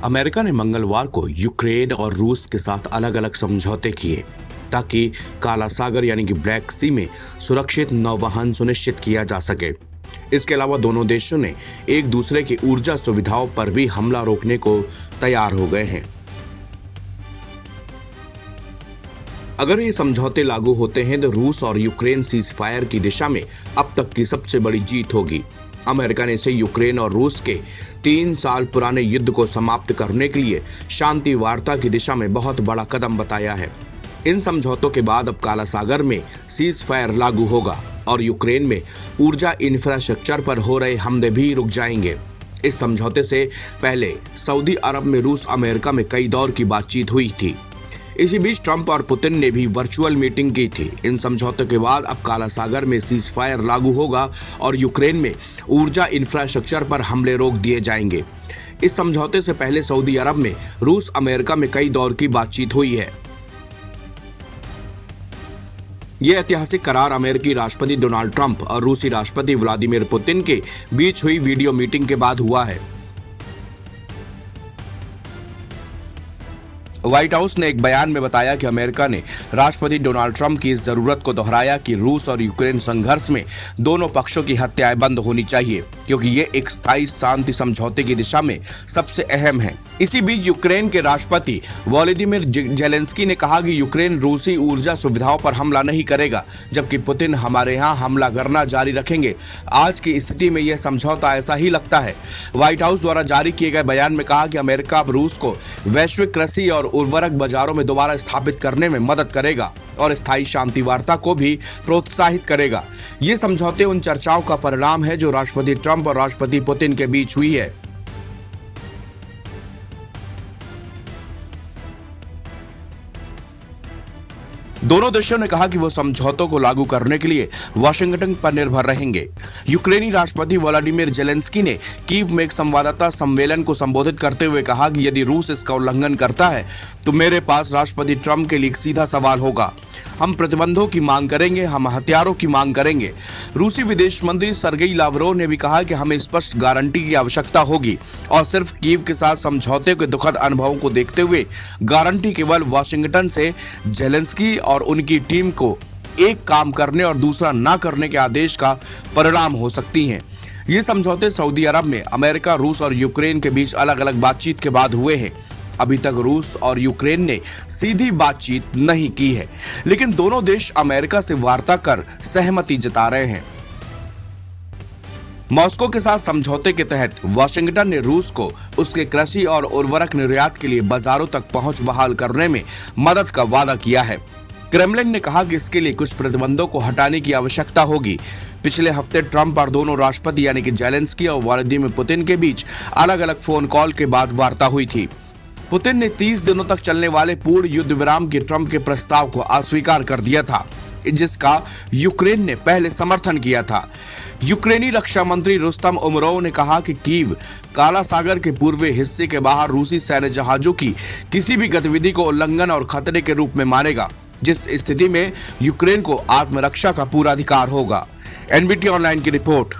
America ने मंगलवार को यूक्रेन और रूस के साथ अलग अलग समझौते किए ताकि काला सागर यानी कि ब्लैक सी में सुरक्षित नौवहन सुनिश्चित किया जा सके। इसके अलावा दोनों देशों ने एक दूसरे की ऊर्जा सुविधाओं पर भी हमला रोकने को तैयार हो गए हैं। अगर ये समझौते लागू होते हैं तो रूस और यूक्रेन सीज फायर की दिशा में अब तक की सबसे बड़ी जीत होगी। अमेरिका ने इसे यूक्रेन और रूस के 3 साल पुराने युद्ध को समाप्त करने के लिए शांति वार्ता की दिशा में बहुत बड़ा कदम बताया है। इन समझौतों के बाद अब काला सागर में सीज फायर लागू होगा और यूक्रेन में ऊर्जा इंफ्रास्ट्रक्चर पर हो रहे हमले भी रुक जाएंगे। इस समझौते से पहले सऊदी अरब में रूस अमेरिका में कई दौर की बातचीत हुई थी। इसी बीच ट्रंप और पुतिन ने भी वर्चुअल मीटिंग की थी। इन समझौतों के बाद अब काला सागर में सीज फायर लागू होगा और यूक्रेन में ऊर्जा इंफ्रास्ट्रक्चर पर हमले रोक दिए जाएंगे। इस समझौते से पहले सऊदी अरब में रूस अमेरिका में कई दौर की बातचीत हुई है। यह ऐतिहासिक करार अमेरिकी राष्ट्रपति डोनाल्ड ट्रंप और रूसी राष्ट्रपति व्लादिमीर पुतिन के बीच हुई वीडियो मीटिंग के बाद हुआ है। व्हाइट हाउस ने एक बयान में बताया कि अमेरिका ने राष्ट्रपति डोनाल्ड ट्रंप की इस जरूरत को दोहराया कि रूस और यूक्रेन संघर्ष में दोनों पक्षों की हत्याएं बंद होनी चाहिए, क्योंकि ये एक स्थायी शांति समझौते की दिशा में सबसे अहम है। इसी बीच यूक्रेन के राष्ट्रपति वोलोदिमीर जेलेंस्की ने कहा कि यूक्रेन रूसी ऊर्जा सुविधाओं पर हमला नहीं करेगा, जबकि पुतिन हमारे यहाँ हमला करना जारी रखेंगे। आज की स्थिति में यह समझौता ऐसा ही लगता है। व्हाइट हाउस द्वारा जारी किए गए बयान में कहा कि अमेरिका अब रूस को वैश्विक कृषि और उर्वरक बाजारों में दोबारा स्थापित करने में मदद करेगा और स्थायी शांति वार्ता को भी प्रोत्साहित करेगा। ये समझौते उन चर्चाओं का परिणाम है जो राष्ट्रपति ट्रंप और राष्ट्रपति पुतिन के बीच हुई है। दोनों देशों ने कहा कि वो समझौतों को लागू करने के लिए वाशिंगटन पर निर्भर रहेंगे। यूक्रेनी राष्ट्रपति व्लादिमीर जेलेंस्की ने कीव में एक संवाददाता सम्मेलन को संबोधित करते हुए कहा कि यदि रूस इसका उल्लंघन करता है तो मेरे पास राष्ट्रपति ट्रंप के लिए एक सीधा सवाल होगा। हम प्रतिबंधों की मांग करेंगे, हम हथियारों की मांग करेंगे। रूसी विदेश मंत्री सर्गेई लावरोव ने भी कहा कि हमें स्पष्ट गारंटी की आवश्यकता होगी और सिर्फ कीव के साथ समझौते के दुखद अनुभवों को देखते हुए गारंटी केवल वाशिंगटन से जेलेंस्की और उनकी टीम को एक काम करने और दूसरा ना करने के आदेश का परिणाम हो सकती हैं। ये समझौते सऊदी अरब में अमेरिका, रूस और यूक्रेन के बीच अलग अलग बातचीत के बाद हुए हैं। अभी तक रूस और यूक्रेन ने सीधी बातचीत नहीं की है, लेकिन दोनों देश अमेरिका से वार्ता कर सहमति जता रहे हैं। मॉस्को के साथ समझौते के तहत वाशिंगटन ने रूस को उसके कृषि और उर्वरक निर्यात के लिए बाजारों तक पहुंच बहाल करने में मदद का वादा किया है। क्रेमलिन ने कहा कि इसके लिए कुछ प्रतिबंधों को हटाने की आवश्यकता होगी। पिछले हफ्ते ट्रंप और दोनों राष्ट्रपति यानी कि जेलेंस्की और व्लादिमीर पुतिन के बीच अलग अलग फोन कॉल के बाद वार्ता हुई थी। पुतिन ने 30 दिनों तक चलने वाले पूर्ण युद्ध विराम के ट्रंप के प्रस्ताव को अस्वीकार कर दिया था, जिसका यूक्रेन ने पहले समर्थन किया था। यूक्रेनी रक्षा मंत्री रुस्तम उमरोव ने कहा कि कीव काला सागर के पूर्वी हिस्से के बाहर रूसी सैन्य जहाजों की किसी भी गतिविधि को उल्लंघन और खतरे के रूप में मानेगा, जिस स्थिति में यूक्रेन को आत्मरक्षा का पूरा अधिकार होगा। एनबीटी ऑनलाइन की रिपोर्ट।